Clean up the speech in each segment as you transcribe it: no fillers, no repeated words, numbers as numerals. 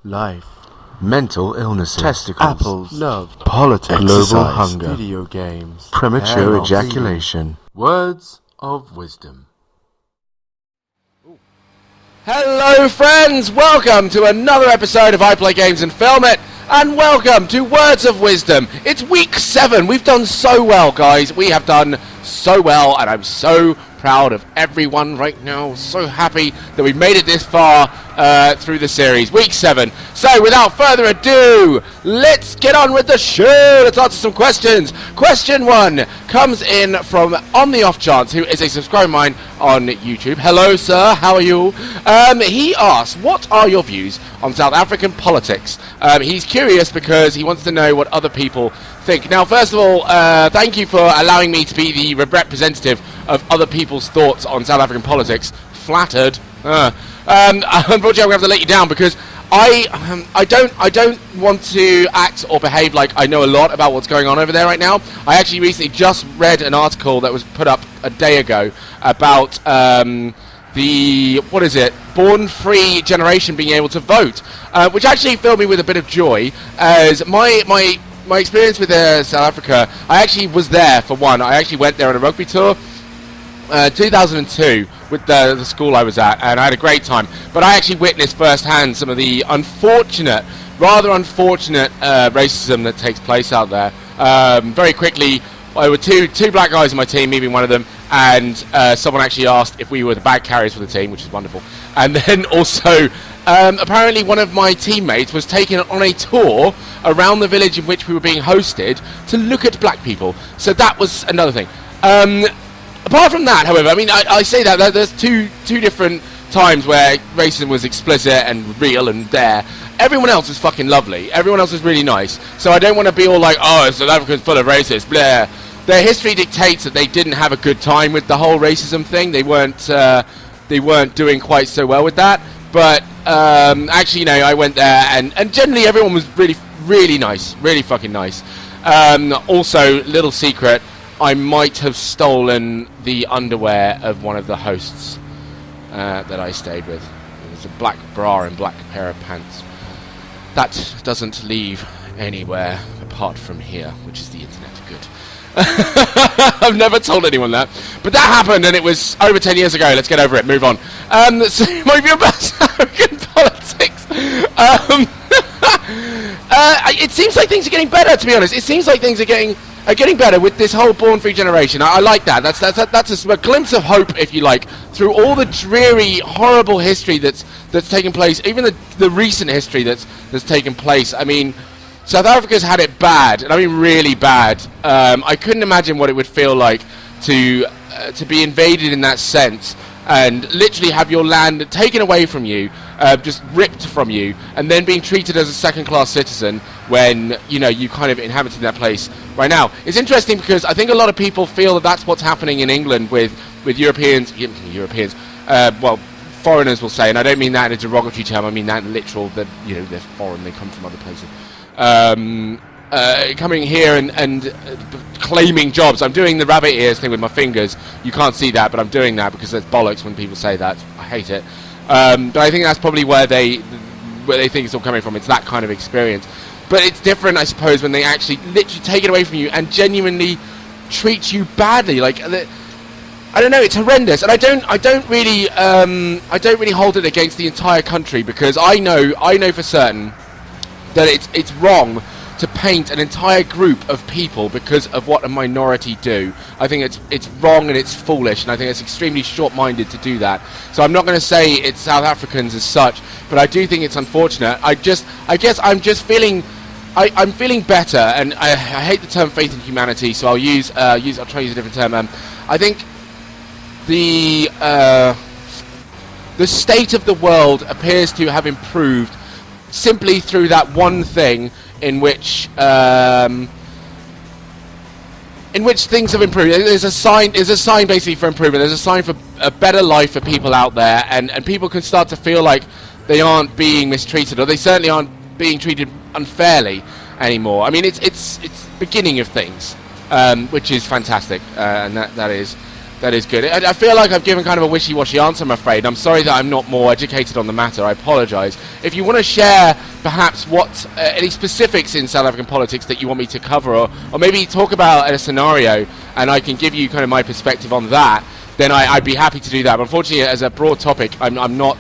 life, mental illnesses, testicles, apples, love, politics, global hunger, video games, premature ejaculation. Words of wisdom. Hello friends, welcome to another episode of I Play Games and Film It, and welcome to Words of Wisdom. It's week 7, we've done so well guys, we have done so well, and I'm so proud of everyone right now, so happy that we've made it this far through the series, week 7. So without further ado, let's get on with the show. Let's answer some questions. Question 1 comes in from On the Off Chance, who is a subscriber of mine on YouTube. Hello sir, how are you? He asks, what are your views on South African politics? He's curious because he wants to know what other people think. Now first of all, thank you for allowing me to be the representative of other people's thoughts on South African politics. Flattered. Unfortunately, I'm going to have to let you down because I don't want to act or behave like I know a lot about what's going on over there right now. I actually recently just read an article that was put up a day ago about the, what is it, born-free generation being able to vote, which actually filled me with a bit of joy, as my experience with South Africa, I actually was there for one. I actually went there on a rugby tour, 2002, with the school I was at, and I had a great time. But I actually witnessed firsthand some of the rather unfortunate racism that takes place out there. Very quickly, there were two black guys on my team, me being one of them, and someone actually asked if we were the bag carriers for the team, which is wonderful. And then also, apparently one of my teammates was taken on a tour around the village in which we were being hosted to look at black people. So that was another thing. Apart from that, however, I mean, I say that there's two different times where racism was explicit and real and there. Everyone else is fucking lovely. Everyone else is really nice. So I don't want to be all like, oh, South Africa's full of racists, blah. Their history dictates that they didn't have a good time with the whole racism thing. They weren't doing quite so well with that. But actually, you know, I went there and generally everyone was really, really nice, really fucking nice. Also, little secret, I might have stolen the underwear of one of the hosts that I stayed with. It was a black bra and black pair of pants. That doesn't leave anywhere apart from here, which is the internet. Good. I've never told anyone that, but that happened, and it was over 10 years ago. Let's get over it. Move on. So my view about South African politics. It seems like things are getting better. To be honest, it seems like things are getting better with this whole born-free generation. I like that. That's a glimpse of hope, if you like, through all the dreary, horrible history that's taken place, even the recent history that's taken place. I mean, South Africa's had it bad, and I mean really bad. I couldn't imagine what it would feel like to be invaded in that sense, and literally have your land taken away from you, just ripped from you, and then being treated as a second-class citizen when, you know, you kind of inhabited that place right now. It's interesting because I think a lot of people feel that that's what's happening in England with Europeans, well, foreigners will say, and I don't mean that in a derogatory term, I mean that in literal, that, you know, they're foreign, they come from other places. Coming here and claiming jobs. I'm doing the rabbit ears thing with my fingers. You can't see that, but I'm doing that because that's bollocks when people say that. I hate it. But I think that's probably where they think it's all coming from. It's that kind of experience. But it's different, I suppose, when they actually literally take it away from you and genuinely treat you badly. Like, I don't know, it's horrendous. And I don't really hold it against the entire country, because I know for certain that it's wrong to paint an entire group of people because of what a minority do. I think it's wrong and it's foolish, and I think it's extremely short-minded to do that. So I'm not going to say it's South Africans as such, but I do think it's unfortunate. I guess I'm just feeling I'm feeling better, and I hate the term faith in humanity, so I'll try to use a different term. I think the state of the world appears to have improved simply through that one thing in which things have improved. There's a sign basically for improvement. There's a sign for a better life for people out there, and people can start to feel like they aren't being mistreated, or they certainly aren't being treated unfairly anymore. I mean, it's beginning of things, which is fantastic, and that That is good. I feel like I've given kind of a wishy-washy answer, I'm afraid. I'm sorry that I'm not more educated on the matter. I apologise. If you want to share perhaps what any specifics in South African politics that you want me to cover, or maybe talk about a scenario, and I can give you kind of my perspective on that, then I'd be happy to do that. But unfortunately, as a broad topic, I'm not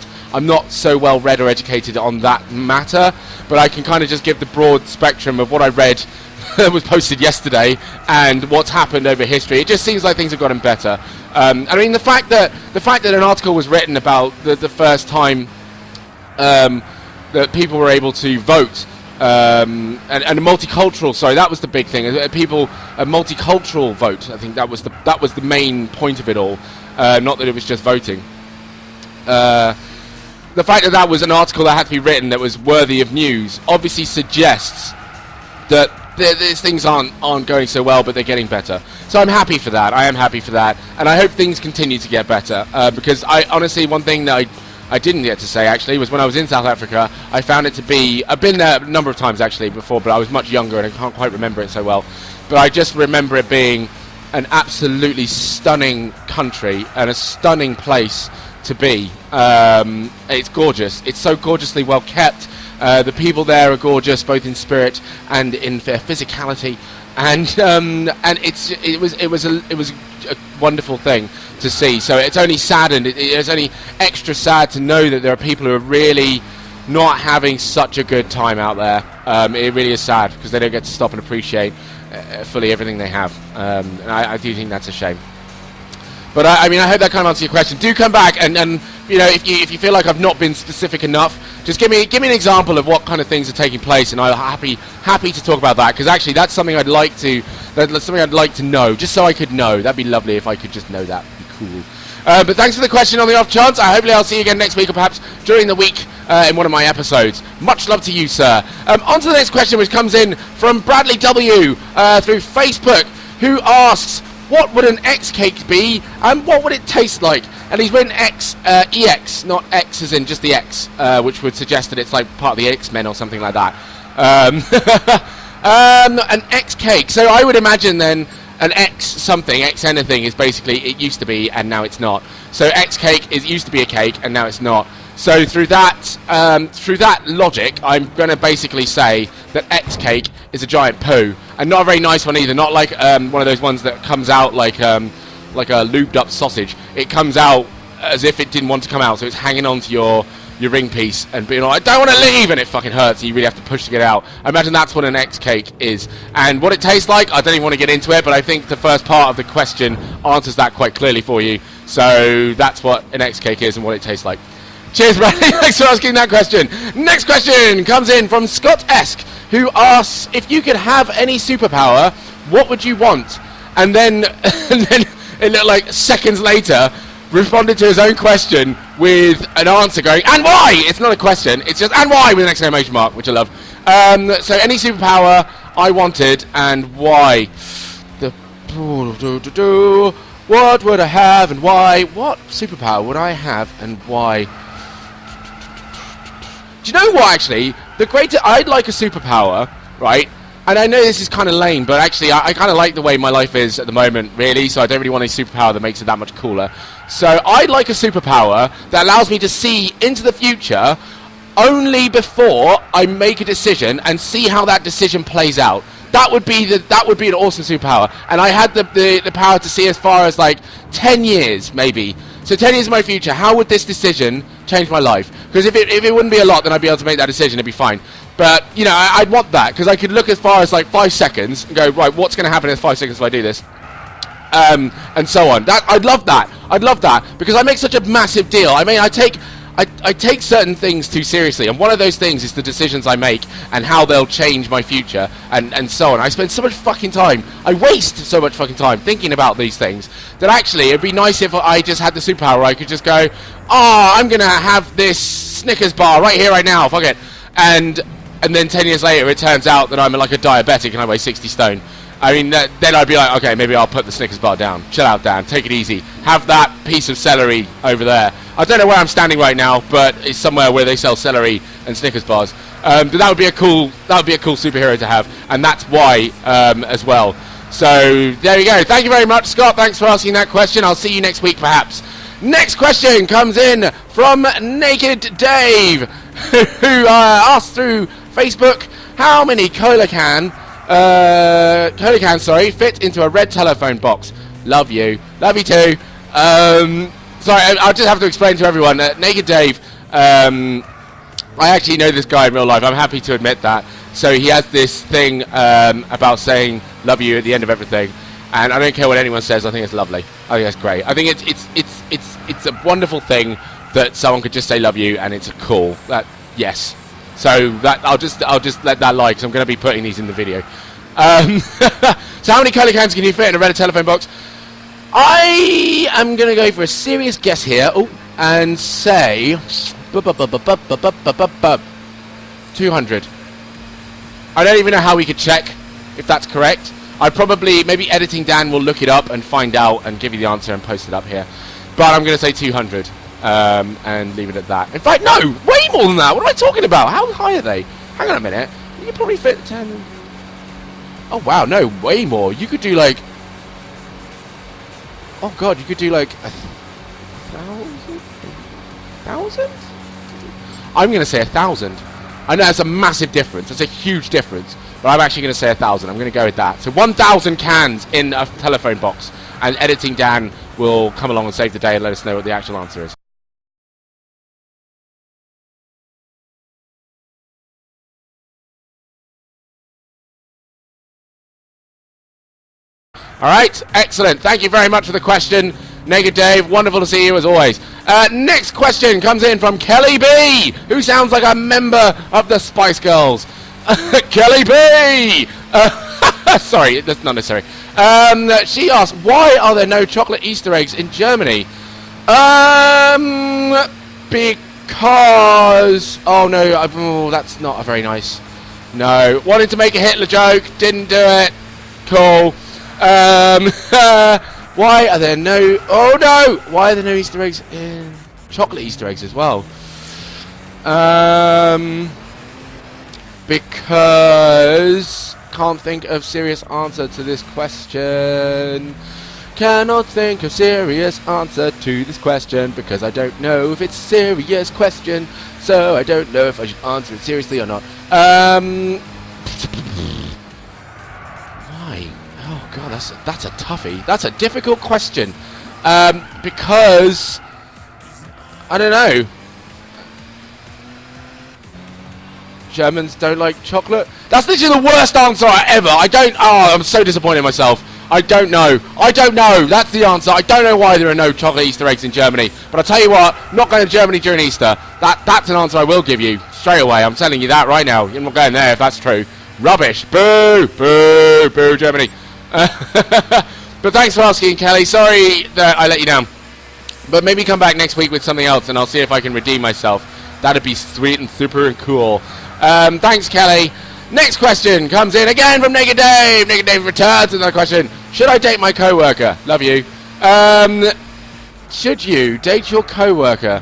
so well read or educated on that matter, but I can kind of just give the broad spectrum of what I read that was posted yesterday and what's happened over history. It just seems like things have gotten better. I mean, the fact that an article was written about the first time that people were able to vote, and a multicultural. Sorry, that was the big thing. A multicultural vote. I think that was the main point of it all. Not that it was just voting. The fact that was an article that had to be written that was worthy of news obviously suggests that these things aren't going so well, but they're getting better. So I'm happy for that. I am happy for that, and I hope things continue to get better. Because I honestly, one thing that I didn't get to say actually was when I was in South Africa, I found it to be. I've been there a number of times actually before, but I was much younger and I can't quite remember it so well. But I just remember it being an absolutely stunning country and a stunning place to be. It's gorgeous. It's so gorgeously well kept. The people there are gorgeous, both in spirit and in their physicality, and it was a wonderful thing to see. So it's only saddened. It's only extra sad to know that there are people who are really not having such a good time out there. It really is sad because they don't get to stop and appreciate fully everything they have, and I do think that's a shame. But I mean, I hope that kind of answers your question. Do come back and you know, if you feel like I've not been specific enough, just give me an example of what kind of things are taking place, and I'm happy to talk about that, because actually that's something I'd like to know, just so I could know. That'd be lovely if I could just know that. It'd be cool. But thanks for the question on the off chance. Hopefully I'll see you again next week, or perhaps during the week in one of my episodes. Much love to you, sir. On to the next question, which comes in from Bradley W. Through Facebook, who asks, what would an X cake be, and what would it taste like? And he's written X, EX, not X as in just the X, which would suggest that it's like part of the X-Men or something like that. An X cake. So I would imagine then an X something, X anything is basically it used to be and now it's not. So X cake used to be a cake and now it's not. So through that logic, I'm going to basically say that X cake is a giant poo, and not a very nice one either. Not like one of those ones that comes out like a lubed up sausage. It comes out as if it didn't want to come out, so it's hanging onto your ring piece and being like, I don't want to leave, and it fucking hurts. And you really have to push to get out. I imagine that's what an X cake is, and what it tastes like, I don't even want to get into it. But I think the first part of the question answers that quite clearly for you. So that's what an X cake is and what it tastes like. Cheers, Bradley. Thanks for asking that question. Next question comes in from Scott Esk, who asks, if you could have any superpower, what would you want? And then it looked like seconds later, responded to his own question with an answer going, and why? It's not a question, it's just, and why, with an exclamation mark, which I love. So any superpower I wanted, and why? What would I have, and why? What superpower would I have, and why? Do you know what, actually? I'd like a superpower, right? And I know this is kind of lame, but actually I kind of like the way my life is at the moment, really, so I don't really want a superpower that makes it that much cooler. So I'd like a superpower that allows me to see into the future only before I make a decision and see how that decision plays out. That would be an awesome superpower. And I had the power to see as far as like 10 years, maybe. So 10 years in my future, how would this decision change my life? Because if it wouldn't be a lot, then I'd be able to make that decision, it'd be fine. But, you know, I'd want that, because I could look as far as like 5 seconds and go, right, what's going to happen in 5 seconds if I do this? And so on. I'd love that. I'd love that, because I make such a massive deal. I mean, I take certain things too seriously, and one of those things is the decisions I make and how they'll change my future, and so on. I spend so much fucking time, I waste so much fucking time thinking about these things, that actually it'd be nice if I just had the superpower where I could just go, I'm gonna have this Snickers bar right here, right now, fuck it. And then 10 years later it turns out that I'm like a diabetic and I weigh 60 stone. I mean, then I'd be like, okay, maybe I'll put the Snickers bar down. Chill out, Dan. Take it easy. Have that piece of celery over there. I don't know where I'm standing right now, but it's somewhere where they sell celery and Snickers bars. But that would be a cool superhero to have, and that's why as well. So there you go. Thank you very much, Scott. Thanks for asking that question. I'll see you next week, perhaps. Next question comes in from Naked Dave, who asked through Facebook, how many cola cans fit into a red telephone box? Love you. Love you too. Sorry, I'll just have to explain to everyone. Naked Dave, I actually know this guy in real life. I'm happy to admit that. So he has this thing about saying love you at the end of everything, and I don't care what anyone says. I think it's lovely. I think that's great. I think it's a wonderful thing that someone could just say love you, and it's cool. Yes. So that I'll just let that lie, because I'm going to be putting these in the video. So how many cola cans can you fit in a red telephone box? I am going to go for a serious guess here, and say 200. I don't even know how we could check if that's correct. Maybe editing Dan will look it up and find out and give you the answer and post it up here. But I'm going to say 200 and leave it at that. In fact, no, way more than that. What am I talking about? How high are they? Hang on a minute. You could probably fit 10. Oh, wow, no, way more. You could do like... Oh, God, you could do like 1,000? I'm going to say 1,000. I know that's a massive difference. That's a huge difference. But I'm actually going to say 1,000. I'm going to go with that. So 1,000 cans in a telephone box. And editing Dan will come along and save the day and let us know what the actual answer is. Alright, excellent. Thank you very much for the question, Naked Dave. Wonderful to see you as always. Next question comes in from Kelly B, who sounds like a member of the Spice Girls. Kelly B! Sorry, that's not necessary. She asked, why are there no chocolate Easter eggs in Germany? Because... Oh no, that's not a very nice... No. Wanted to make a Hitler joke, didn't do it. Cool. Why are there no... Oh no! Why are there no Easter eggs in... Chocolate Easter eggs as well? Because... Can't think of serious answer to this question. Cannot think of serious answer to this question, because I don't know if it's a serious question, so I don't know if I should answer it seriously or not. Why? Oh god, that's a toughie. That's a difficult question. Because I don't know. Germans don't like chocolate. That's literally the worst answer ever. I'm so disappointed in myself. I don't know. That's the answer. I don't know why there are no chocolate Easter eggs in Germany. But I'll tell you what, I'm not going to Germany during Easter. That's an answer I will give you straight away. I'm telling you that right now. You're not going there if that's true. Rubbish. Boo. Boo. Boo, Germany. But thanks for asking, Kelly. Sorry that I let you down. But maybe come back next week with something else and I'll see if I can redeem myself. That'd be sweet and super and cool. Thanks, Kelly. Next question comes in again from Naked Dave. Naked Dave returns with another question. Should I date my co-worker? Love you. Should you date your co-worker?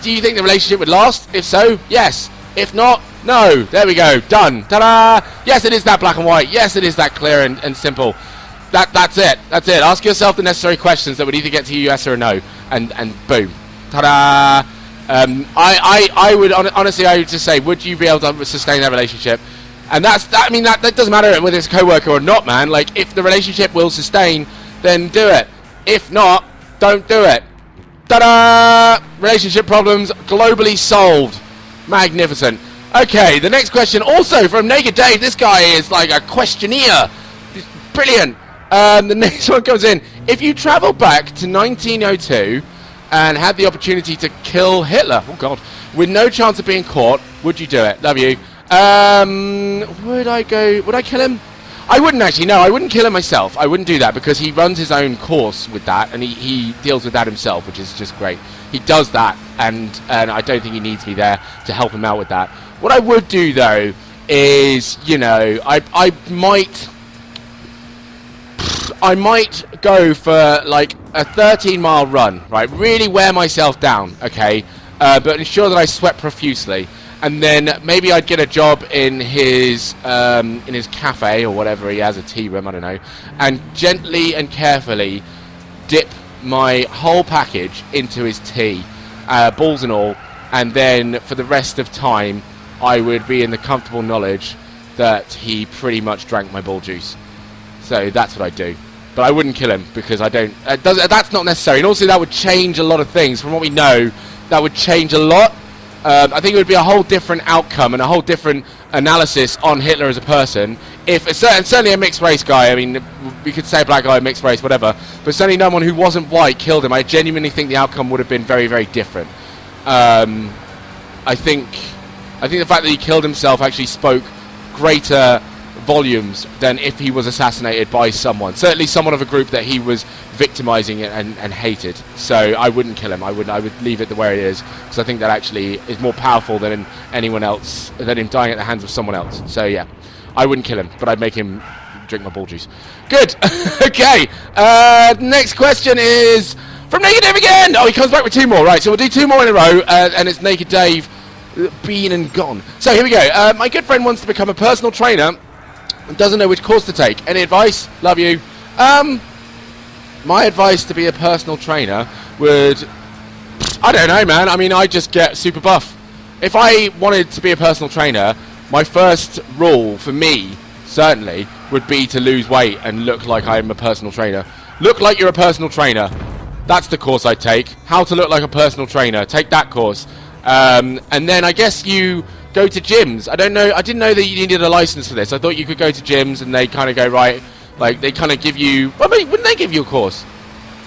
Do you think the relationship would last? If so, yes. If not, no. There we go. Done. Ta-da! Yes, it is that black and white. Yes, it is that clear and simple. That's it. That's it. Ask yourself the necessary questions that would either get to you yes or a no. And boom. Ta-da! I would honestly, I would just say, would you be able to sustain that relationship? And that doesn't matter whether it's a co-worker or not, man. Like, if the relationship will sustain, then do it. If not, don't do it. Ta-da! Relationship problems globally solved. Magnificent. Okay, the next question also from Naked Dave. This guy is like a questionnaire. Brilliant. The next one comes in. If you travel back to 1902 and had the opportunity to kill Hitler, oh god, with no chance of being caught, would you do it? Love you. Would I kill him? I wouldn't actually, no, I wouldn't kill him myself. I wouldn't do that because he runs his own course with that and he deals with that himself, which is just great. He does that and I don't think he needs me there to help him out with that. What I would do though is, you know, I might go for like a 13-mile run, right? Really wear myself down, okay? But ensure that I sweat profusely. and then maybe I'd get a job in his cafe or whatever he has, a tea room, I don't know, and gently and carefully dip my whole package into his tea, balls and all, and then for the rest of time I would be in the comfortable knowledge that he pretty much drank my ball juice. So that's what I do. But I wouldn't kill him because I don't. That's not necessary. And also that would change a lot of things. From what we know, that would change a lot. I think it would be a whole different outcome and a whole different analysis on Hitler as a person. If certainly a mixed race guy. I mean, we could say black guy, mixed race, whatever. But certainly no one who wasn't white killed him. I genuinely think the outcome would have been very, very different. I think the fact that he killed himself actually spoke greater volumes than if he was assassinated by someone. Certainly someone of a group that he was victimizing and hated. So I wouldn't kill him. I would leave it the way it is, because I think that actually is more powerful than anyone else, than him dying at the hands of someone else. So yeah, I wouldn't kill him, but I'd make him drink my ball juice. Good. Okay. Next question is from Naked Dave again. Oh, he comes back with two more. Right, so we'll do two more in a row, and it's Naked Dave been and gone. So here we go. My good friend wants to become a personal trainer and doesn't know which course to take. Any advice? Love you. My advice to be a personal trainer would, I don't know, man. I mean, I just get super buff. If I wanted to be a personal trainer, my first rule for me, certainly, would be to lose weight and look like I'm a personal trainer. Look like you're a personal trainer. That's the course I take. How to look like a personal trainer. Take that course. And then I guess you go to gyms. I don't know. I didn't know that you needed a license for this. I thought you could go to gyms and they kind of go, right, like they kind of give you. Well, I mean, wouldn't they give you a course?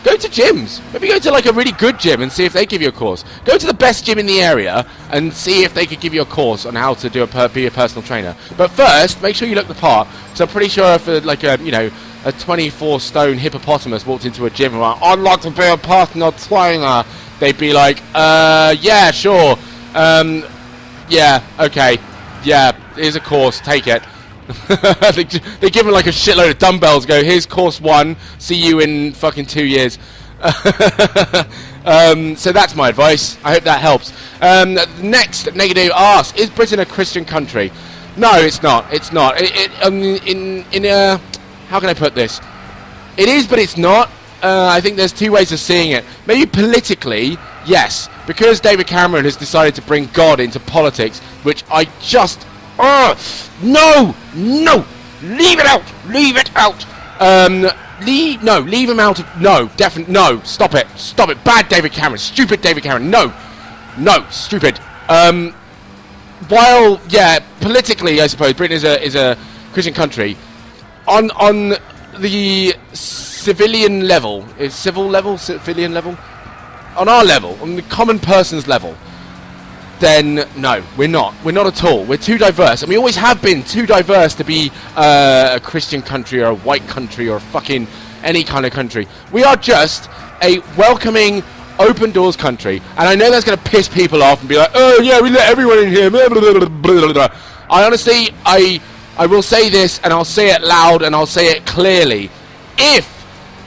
Go to gyms. Maybe go to like a really good gym and see if they give you a course. Go to the best gym in the area and see if they could give you a course on how to be a personal trainer. But first, make sure you look the part. So I'm pretty sure if like a 24-stone hippopotamus walked into a gym and went, I'd like to be a personal trainer, they'd be like, yeah, sure. Yeah, okay. Yeah, here's a course, take it. they give him like a shitload of dumbbells, go, here's course 1, see you in fucking 2 years. So that's my advice. I hope that helps. Next, Negative asks, is Britain a Christian country? No, it's not. It's not. How can I put this? It is, but it's not. I think there's two ways of seeing it. Maybe politically, yes, because David Cameron has decided to bring God into politics, which I just... no! Leave it out! Leave him out of... No, definitely... No, stop it. Bad David Cameron. Stupid David Cameron. No, stupid. While, yeah, politically, I suppose, Britain is a Christian country, on the civilian level, on our level, on the common person's level, then no, we're not at all. We're too diverse, and we always have been too diverse to be a Christian country or a white country or fucking any kind of country. We are just a welcoming, open doors country, and I know that's going to piss people off and be like, oh yeah, we let everyone in here, blah, blah, blah, blah, blah. I honestly, I will say this, and I'll say it loud, and I'll say it clearly. If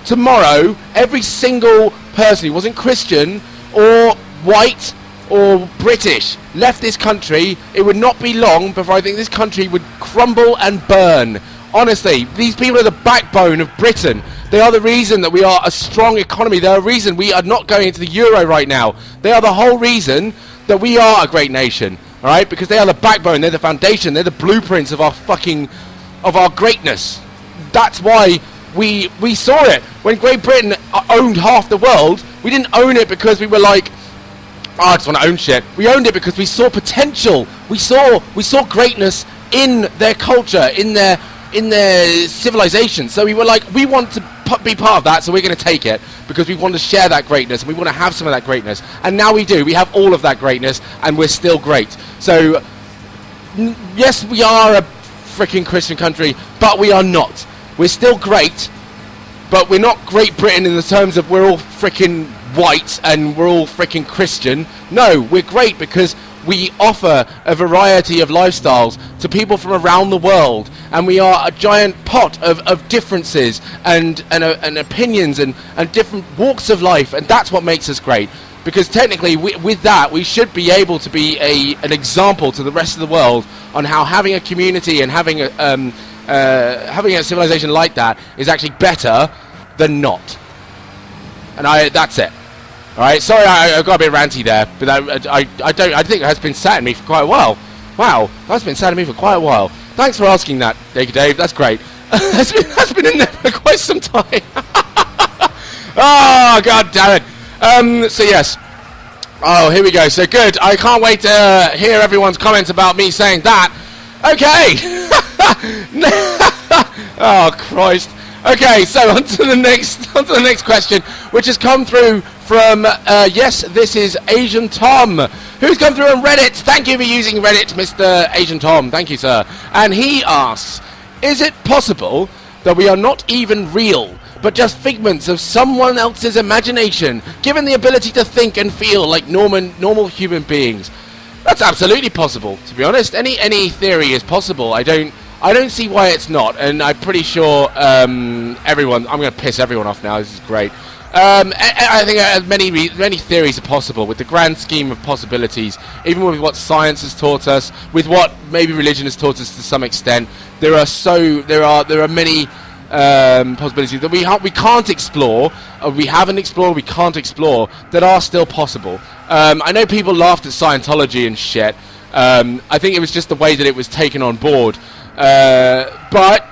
tomorrow every single person who wasn't Christian or white or British left this country, it would not be long before I think this country would crumble and burn. Honestly, these people are the backbone of Britain. They are the reason that we are a strong economy. They are the reason we are not going into the euro right now. They are the whole reason that we are a great nation. All right, because they are the backbone, they're the foundation, they're the blueprints of our greatness. That's why we saw it when Great Britain owned half the world. We didn't own it because we were like, oh, I just want to own shit. We owned it because we saw potential. We saw greatness in their culture, in their civilization. So we were like, we want to be part of that, so we're going to take it because we want to share that greatness and we want to have some of that greatness. And now we do. We have all of that greatness, and we're still great. So yes, we are a freaking Christian country, but we are not. We're still great, but we're not Great Britain in the terms of we're all freaking white and we're all freaking Christian. No, we're great because we offer a variety of lifestyles to people from around the world, and we are a giant pot of differences and opinions and different walks of life, and that's what makes us great. Because technically, with that, we should be able to be an example to the rest of the world on how having a community and having a civilization like that is actually better than not. And that's it. All right. Sorry, I got a bit ranty there, but I think it has been sat in me for quite a while. Wow, that's been sat in me for quite a while. Thanks for asking that, Dave. That's great. that's been in there for quite some time. Oh, god damn it. So yes. Oh, here we go. So good. I can't wait to hear everyone's comments about me saying that. Okay. Oh Christ. Okay, so on to the next question, which has come through from yes, this is Asian Tom, who's come through on Reddit. Thank you for using Reddit, Mr. Asian Tom. Thank you, sir. And he asks, is it possible that we are not even real, but just figments of someone else's imagination, given the ability to think and feel like normal human beings? That's absolutely possible, to be honest. Any theory is possible. I don't see why it's not, and I'm pretty sure everyone... I'm going to piss everyone off now. This is great. I think many theories are possible with the grand scheme of possibilities, even with what science has taught us, with what maybe religion has taught us to some extent. There are many possibilities that we can't explore, we haven't explored, we can't explore, that are still possible. I know people laughed at Scientology and shit. I think it was just the way that it was taken on board. But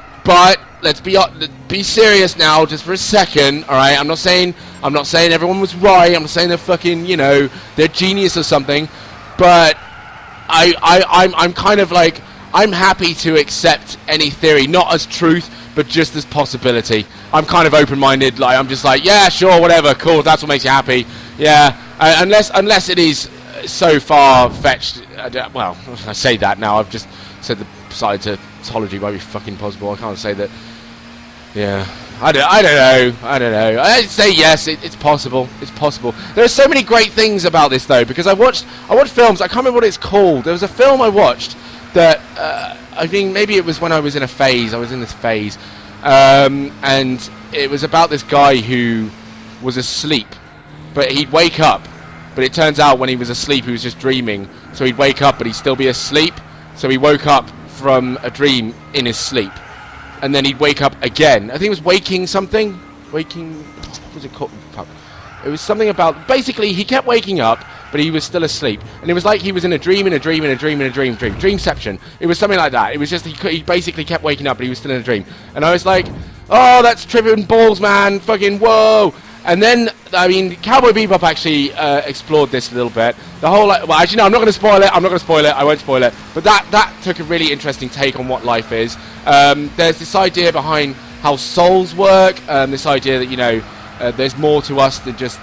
let's be serious now, just for a second. All right, I'm not saying everyone was right. I'm not saying they're fucking, they're genius or something. But I'm kind of like, I'm happy to accept any theory, not as truth, but just as possibility. I'm kind of open-minded. Like, I'm just like, yeah, sure, whatever, cool. That's what makes you happy. Yeah, unless it is so far-fetched. Well, I say that now. I've just said the side to Scientology might be fucking possible. I can't say that. Yeah, I don't know. I'd say yes, it's possible. It's possible. There are so many great things about this though, because I watched films. I can't remember what it's called. There was a film I watched that I think maybe it was when I was in a phase. I was in this phase, and it was about this guy who was asleep, but he'd wake up. But it turns out when he was asleep, he was just dreaming. So he'd wake up, but he'd still be asleep. So he woke up from a dream in his sleep, and then he'd wake up again. I think it was waking, what was it called? Fuck. It was something about, basically he kept waking up, but he was still asleep, and it was like he was in a dream, dreamception. It was something like that. It was just he basically kept waking up, but he was still in a dream, and I was like, oh, that's tripping balls, man, fucking whoa. And then, I mean, Cowboy Bebop actually explored this a little bit. The whole, well, actually, no, I'm not going to spoil it. I won't spoil it. But that took a really interesting take on what life is. There's this idea behind how souls work. This idea that, there's more to us than just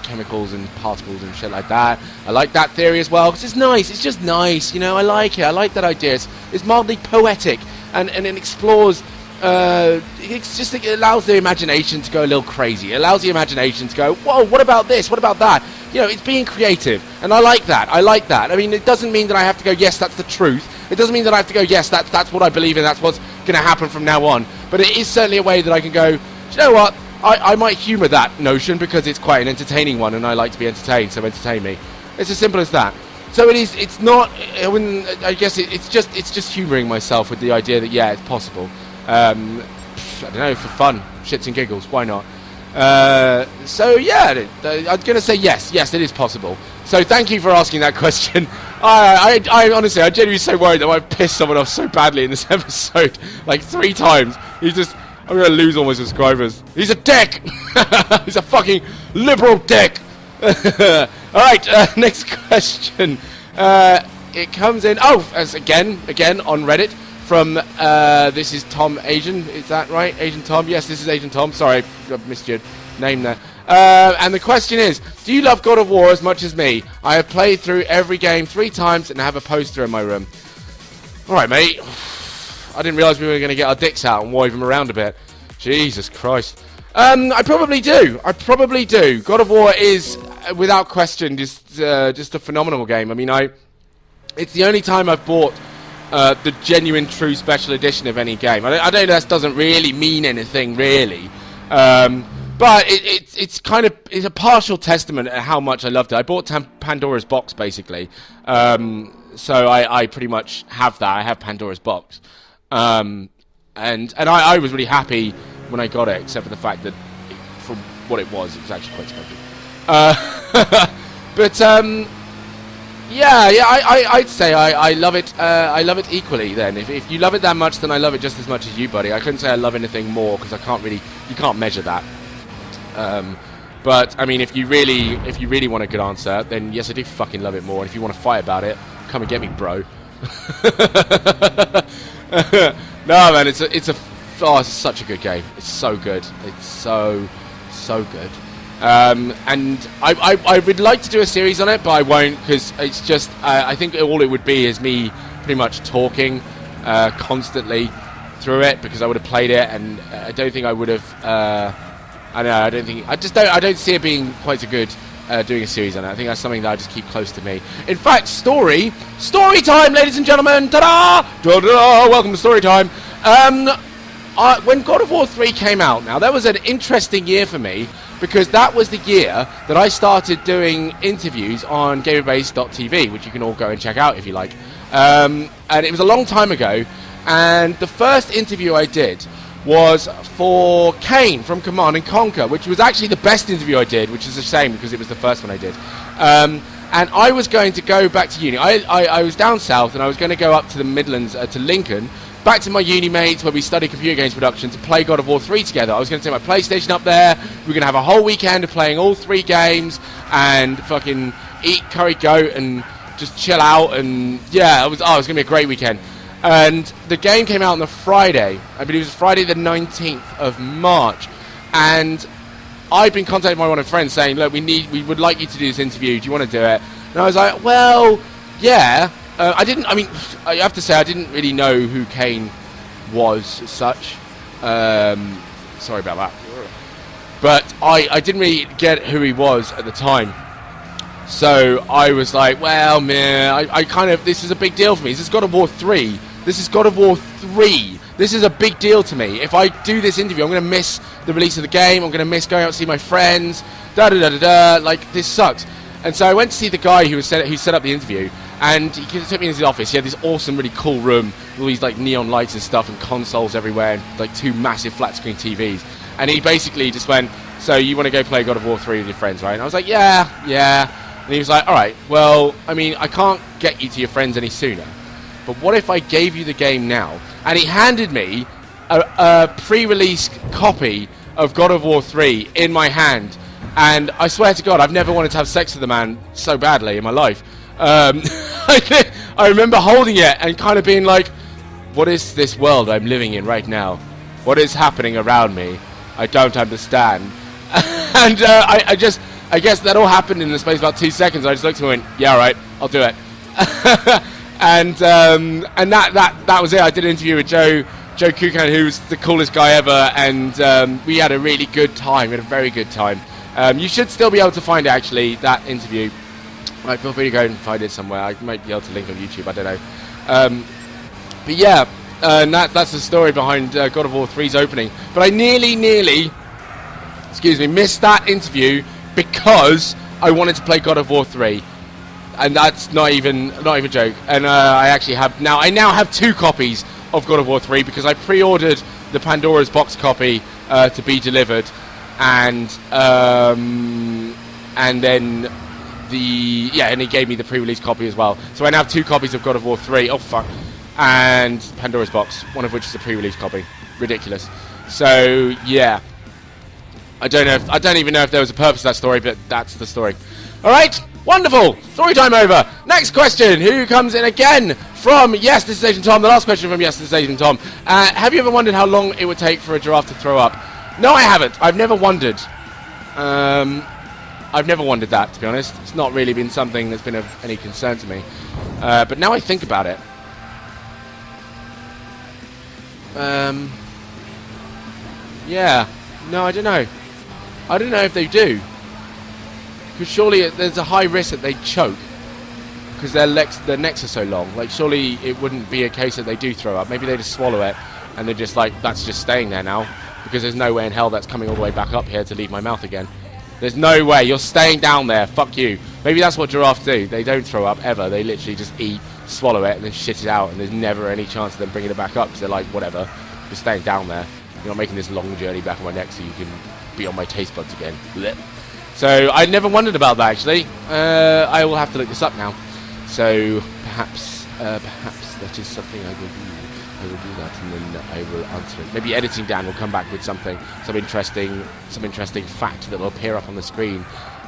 chemicals and particles and shit like that. I like that theory as well, because it's nice. It's just nice, I like it. I like that idea. It's mildly poetic, and it explores... it allows the imagination to go a little crazy. It allows the imagination to go, whoa, what about this? What about that? It's being creative, and I like that. I mean, it doesn't mean that I have to go, yes, that's the truth. It doesn't mean that I have to go, yes, that's what I believe in, that's what's going to happen from now on. But it is certainly a way that I can go, do you know what? I might humour that notion because it's quite an entertaining one, and I like to be entertained, so entertain me. It's as simple as that. So it's not, I guess it's just humouring myself with the idea that, yeah, it's possible. I don't know, for fun, shits and giggles, why not? So yeah, I'm gonna say yes, it is possible. So thank you for asking that question. I honestly, I'm genuinely so worried that I might piss someone off so badly in this episode, like 3 times. I'm gonna lose all my subscribers. He's a dick. He's a fucking liberal dick. All right, next question. It comes in. Oh, as again on Reddit. From, this is Tom Asian, is that right? Asian Tom? Yes, this is Asian Tom. Sorry, I missed your name there. And the question is, do you love God of War as much as me? I have played through every game 3 times and have a poster in my room. Alright, mate. I didn't realise we were going to get our dicks out and wave them around a bit. Jesus Christ. I probably do. God of War is, without question, just a phenomenal game. I mean, It's the only time I've bought the genuine, true special edition of any game. I don't know, that doesn't really mean anything, really. But it's kind of, it's a partial testament at how much I loved it. I bought Pandora's Box, basically. So I pretty much have that. I have Pandora's Box. And I was really happy when I got it, except for the fact that from what it was actually quite expensive. But I'd say I love it. I love it equally. Then, if you love it that much, then I love it just as much as you, buddy. I couldn't say I love anything more because you can't measure that. But I mean, if you really want a good answer, then yes, I do fucking love it more. And if you want to fight about it, come and get me, bro. No, man, it's such a good game. It's so good. It's so good. And I would like to do a series on it, but I won't, because it's just I think all it would be is me pretty much talking constantly through it, because I would have played it, and I don't think I would have. I don't see it being quite so good doing a series on it. I think that's something that I just keep close to me. In fact, story time, ladies and gentlemen. Ta-da! Ta-da! Welcome to story time. When God of War 3 came out, now that was an interesting year for me, because that was the year that I started doing interviews on GamerBase.tv, which you can all go and check out if you like. And it was a long time ago, and the first interview I did was for Kane from Command & Conquer, which was actually the best interview I did, which is a shame because it was the first one I did. And I was going to go back to uni. I was down south, and I was going to go up to the Midlands, to Lincoln, back to my uni mates where we studied computer games production, to play God of War 3 together. I was going to take my PlayStation up there. We were going to have a whole weekend of playing all 3 games and fucking eat curry goat and just chill out. And yeah, it was going to be a great weekend. And the game came out on the Friday. I believe it was Friday the 19th of March. And I'd been contacted by one of my friends saying, look, we would like you to do this interview. Do you want to do it? And I was like, well, yeah. I have to say, I didn't really know who Kane was as such. Sorry about that. But I didn't really get who he was at the time. So I was like, well, man, I kind of, this is a big deal for me. This is God of War 3. This is God of War 3. This is a big deal to me. If I do this interview, I'm going to miss the release of the game. I'm going to miss going out to see my friends. Like, this sucks. And so I went to see the guy who set up the interview. And he took me into his office. He had this awesome, really cool room with all these like neon lights and stuff and consoles everywhere and like 2 massive flat screen TVs. And he basically just went, so you want to go play God of War 3 with your friends, right? And I was like, yeah. And he was like, all right, well, I mean, I can't get you to your friends any sooner. But what if I gave you the game now? And he handed me a pre-release copy of God of War 3 in my hand. And I swear to God, I've never wanted to have sex with the man so badly in my life. I remember holding it and kind of being like, what is this world I'm living in right now? What is happening around me? I don't understand. And I guess that all happened in the space of about 2 seconds. I just looked at him and went, yeah, all right, I'll do it. and that was it. I did an interview with Joe Kukan, who was the coolest guy ever, and we had a really good time. We had a very good time. You should still be able to find it, actually, that interview. Right, feel free to go and find it somewhere. I might be able to link on YouTube, I don't know. But yeah, that's the story behind God of War 3's opening. But I nearly, missed that interview because I wanted to play God of War 3. And that's not even a joke. And I now have 2 copies of God of War 3 because I pre-ordered the Pandora's Box copy to be delivered, and then and he gave me the pre-release copy as well. So I now have 2 copies of God of War 3. Oh fuck. And Pandora's Box, one of which is a pre-release copy. Ridiculous. So yeah, I don't even know if there was a purpose to that story, but that's the story. All right, wonderful. Story time over. Next question. Who comes in again from Yes, This Is Agent Tom? The last question from Yes, This Is Agent Tom. Have you ever wondered how long it would take for a giraffe to throw up? No, I haven't. I've never wondered. I've never wondered that, to be honest. It's not really been something that's been of any concern to me. But now I think about it. Yeah. No, I don't know. I don't know if they do. Because surely there's a high risk that they choke. because their necks are so long. Like, surely it wouldn't be a case that they do throw up. Maybe they just swallow it, and they're just like, that's just staying there now, because there's no way in hell that's coming all the way back up here to leave my mouth again. There's no way. You're staying down there. Fuck you. Maybe that's what giraffes do. They don't throw up ever. They literally just eat, swallow it, and then shit it out, and there's never any chance of them bringing it back up, because they're like, whatever, you're staying down there. You're not making this long journey back on my neck so you can be on my taste buds again. Blech. So I never wondered about that, actually. I will have to look this up now. So perhaps that is something I will do. I will do that, and then I will answer it. Maybe editing Dan will come back with some interesting fact that will appear up on the screen,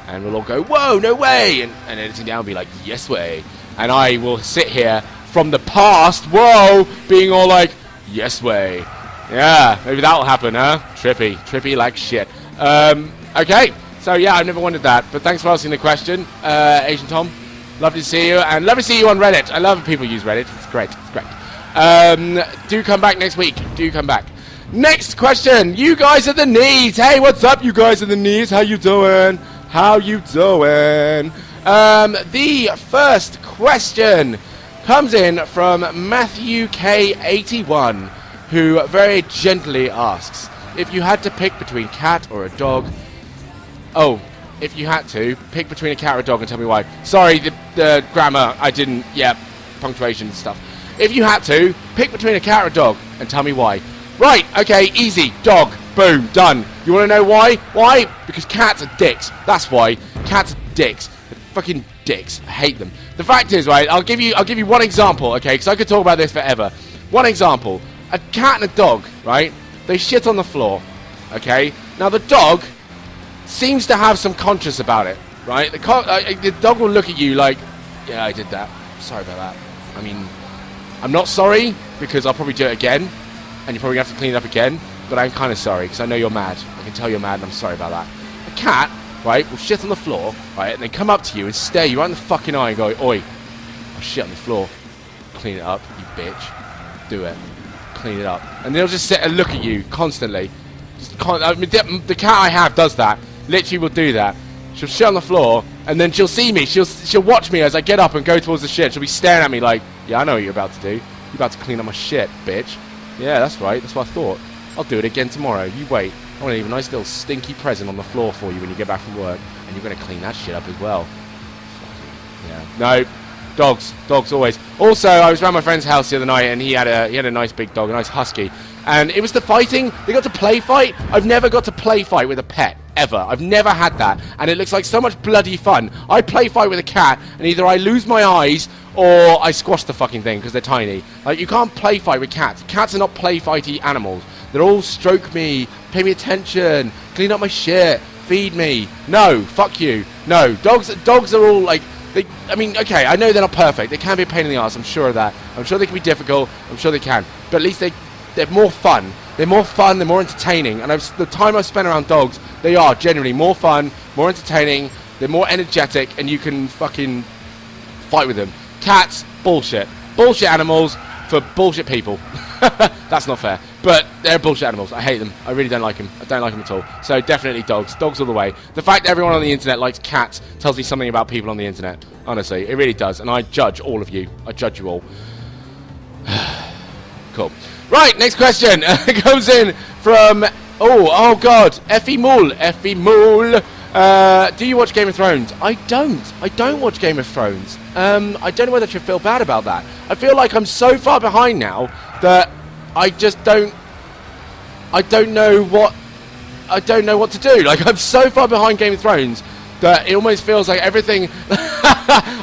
and we'll all go, whoa, no way, and editing Dan will be like, yes way, and I will sit here from the past, whoa, being all like, yes way. Yeah, maybe that will happen, huh? Trippy like shit. Okay, so yeah, I've never wondered that, but thanks for asking the question, Asian Tom. Lovely to see you, and love to see you on Reddit. I love people use Reddit. It's great. It's great. Do come back next week. Do come back. Next question. You guys at the knees. Hey, what's up, you guys at the knees? How you doing? How you doing? The first question comes in from Matthew K81, who very gently asks, if you had to pick between cat or a dog... Oh, if you had to, pick between a cat or a dog and tell me why. Sorry, the grammar, I didn't... Yeah, punctuation and stuff. If you had to, pick between a cat or a dog and tell me why. Right, okay, easy. Dog. Boom. Done. You want to know why? Why? Because cats are dicks. That's why. Cats are dicks. They're fucking dicks. I hate them. The fact is, right, I'll give you one example, okay, because I could talk about this forever. One example. A cat and a dog, right? They shit on the floor, okay? Now, the dog seems to have some conscience about it, right? The dog will look at you like, yeah, I did that. Sorry about that. I mean... I'm not sorry, because I'll probably do it again, and you're probably going to have to clean it up again, but I'm kind of sorry, because I know you're mad. I can tell you're mad, and I'm sorry about that. A cat, right, will shit on the floor, right, and then come up to you and stare you right in the fucking eye and go, oi, I shit on the floor. Clean it up, you bitch. Do it. Clean it up. And they'll just sit and look at you constantly. I mean, the cat I have does that. Literally will do that. She'll shit on the floor, and then she'll see me. She'll watch me as I get up and go towards the shit. She'll be staring at me like, yeah, I know what you're about to do. You're about to clean up my shit, bitch. Yeah, that's right. That's what I thought. I'll do it again tomorrow. You wait. I want to leave a nice little stinky present on the floor for you when you get back from work, and you're going to clean that shit up as well. Yeah. No. Dogs. Dogs always. Also, I was around my friend's house the other night, and he had a nice big dog, a nice husky. And it was the fighting. They got to play fight. I've never got to play fight with a pet. Ever. I've never had that. And it looks like so much bloody fun. I play fight with a cat, and either I lose my eyes, or I squash the fucking thing, because they're tiny. Like, you can't play fight with cats. Cats are not play fighty animals. They're all stroke me, pay me attention, clean up my shit, feed me. No, fuck you. No, dogs are all like... I mean, okay, I know they're not perfect. They can be a pain in the ass, I'm sure of that. I'm sure they can be difficult. I'm sure they can. But at least they're more fun. They're more fun, they're more entertaining. And the time I've spent around dogs, they are generally more fun, more entertaining, they're more energetic, and you can fucking fight with them. Cats, bullshit. Bullshit animals for bullshit people. That's not fair. But they're bullshit animals. I hate them. I really don't like them. I don't like them at all. So definitely dogs. Dogs all the way. The fact that everyone on the internet likes cats tells me something about people on the internet. Honestly, it really does. And I judge all of you. I judge you all. Cool. Right, next question comes in from... Oh God. Effie Mool. Effie Mool. Do you watch Game of Thrones? I don't watch Game of Thrones. I don't know whether I should feel bad about that. I feel like I'm so far behind now that I just don't know what to do. Like, I'm so far behind Game of Thrones that it almost feels like everything...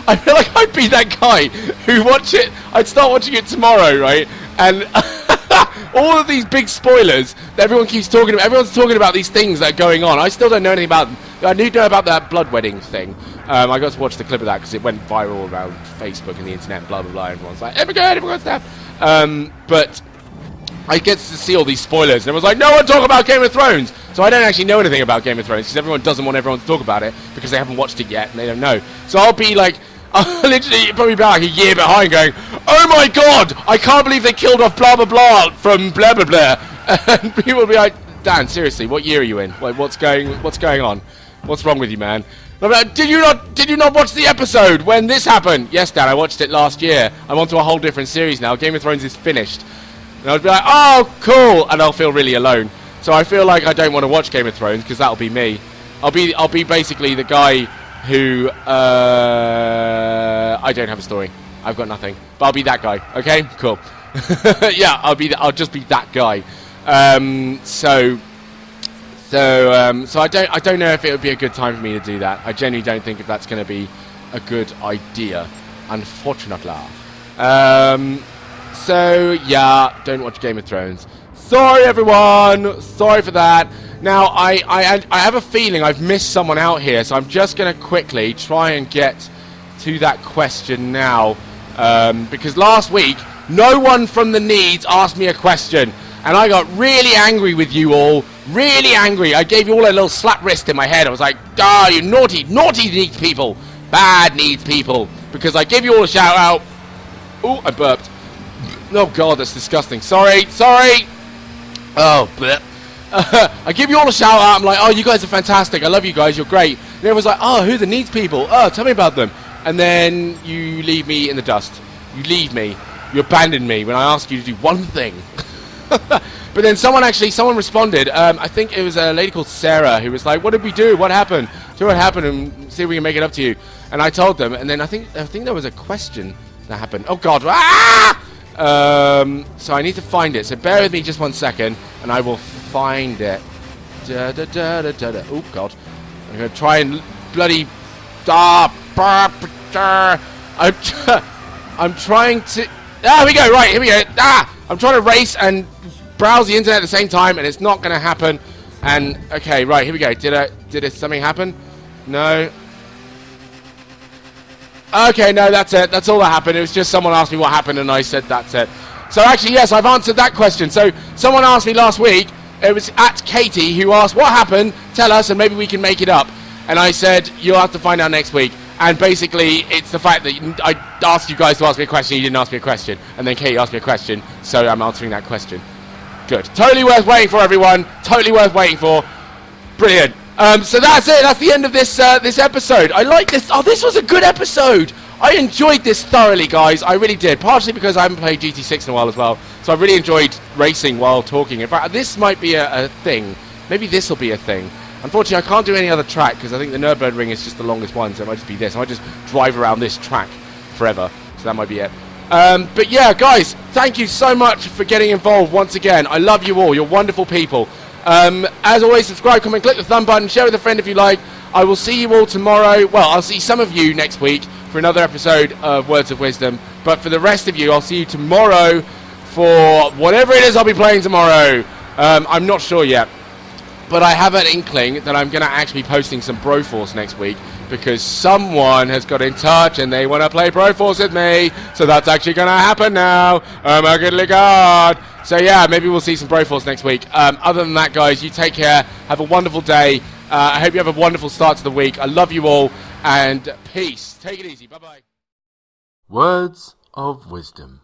I feel like I'd be that guy who watch it... I'd start watching it tomorrow, right? And... all of these big spoilers that everyone keeps talking about. Everyone's talking about these things that are going on. I still don't know anything about them. I do know about that blood wedding thing. I got to watch the clip of that because it went viral around Facebook and the internet, blah, blah, blah. Everyone's like, everyone's stuff. But I get to see all these spoilers. And everyone's like, no one talk about Game of Thrones. So I don't actually know anything about Game of Thrones because everyone doesn't want everyone to talk about it because they haven't watched it yet and they don't know. So I'll be like... I'll literally probably be like a year behind going, oh my god, I can't believe they killed off blah blah blah from blah blah blah. And people will be like, Dan, seriously, what year are you in? Like, what's going on? What's wrong with you, man? Did you not watch the episode when this happened? Yes, Dad, I watched it last year. I'm onto a whole different series now. Game of Thrones is finished. And I'll be like, oh, cool, and I'll feel really alone. So I feel like I don't want to watch Game of Thrones because that'll be me. I'll be basically the guy who I don't have a story. I've got nothing, but I'll be that guy. Okay, cool. Yeah, I'll just be that guy. So I don't know if it would be a good time for me to do that. I genuinely don't think if that's going to be a good idea, unfortunately. So yeah, don't watch Game of Thrones. Sorry everyone, sorry for that. Now I have a feeling I've missed someone out here, so I'm just going to quickly try and get to that question now, because last week no one from the Needs asked me a question, and I got really angry with you all. Really angry. I gave you all a little slap wrist in my head. I was like, ah, you naughty Needs people. Bad Needs people. Because I gave you all a shout out. Ooh, I burped. Oh god, that's disgusting. Sorry. Oh, bleh. I give you all a shout out. I'm like, oh, you guys are fantastic. I love you guys. You're great. And everyone's like, oh, who are the Needs people? Oh, tell me about them. And then you leave me in the dust. You leave me. You abandon me when I ask you to do one thing. But then someone responded. I think it was a lady called Sarah who was like, what did we do? What happened? Do what happened and see if we can make it up to you. And I told them, and then I think there was a question that happened. Oh god. Ah! So I need to find it. So bear with me just 1 second and I will find it. Oh god. I'm gonna try and bloody I'm trying to. There we go. Right, here we go. I'm trying to race and browse the internet at the same time, and it's not going to happen. And okay, right, here we go. Did something happen? No. Okay, no, that's it. That's all that happened. It was just someone asked me what happened, and I said that's it. So actually, yes, I've answered that question. So someone asked me last week. It was at Katie who asked, "What happened? Tell us, and maybe we can make it up." And I said, "You'll have to find out next week." And basically, it's the fact that I asked you guys to ask me a question, you didn't ask me a question, and then Katie asked me a question, so I'm answering that question. Good. Totally worth waiting for, everyone. Totally worth waiting for. Brilliant. So that's it. That's the end of this this episode. I like this. Oh, this was a good episode. I enjoyed this thoroughly, guys. I really did. Partially because I haven't played GT6 in a while as well, so I really enjoyed racing while talking. In fact, this might be a thing. Maybe this will be a thing. Unfortunately, I can't do any other track because I think the Nürburgring ring is just the longest one, so it might just be this. I might just drive around this track forever, so that might be it. But yeah, guys, thank you so much for getting involved once again. I love you all. You're wonderful people. As always, subscribe, comment, click the thumb button, share with a friend if you like. I will see you all tomorrow. Well, I'll see some of you next week for another episode of Words of Wisdom. But for the rest of you, I'll see you tomorrow for whatever it is I'll be playing tomorrow. I'm not sure yet. But I have an inkling that I'm going to actually be posting some Broforce next week because someone has got in touch and they want to play Broforce with me. So that's actually going to happen now. Oh my goodly god. So yeah, maybe we'll see some Broforce next week. Other than that, guys, you take care. Have a wonderful day. I hope you have a wonderful start to the week. I love you all and peace. Take it easy. Bye-bye. Words of Wisdom.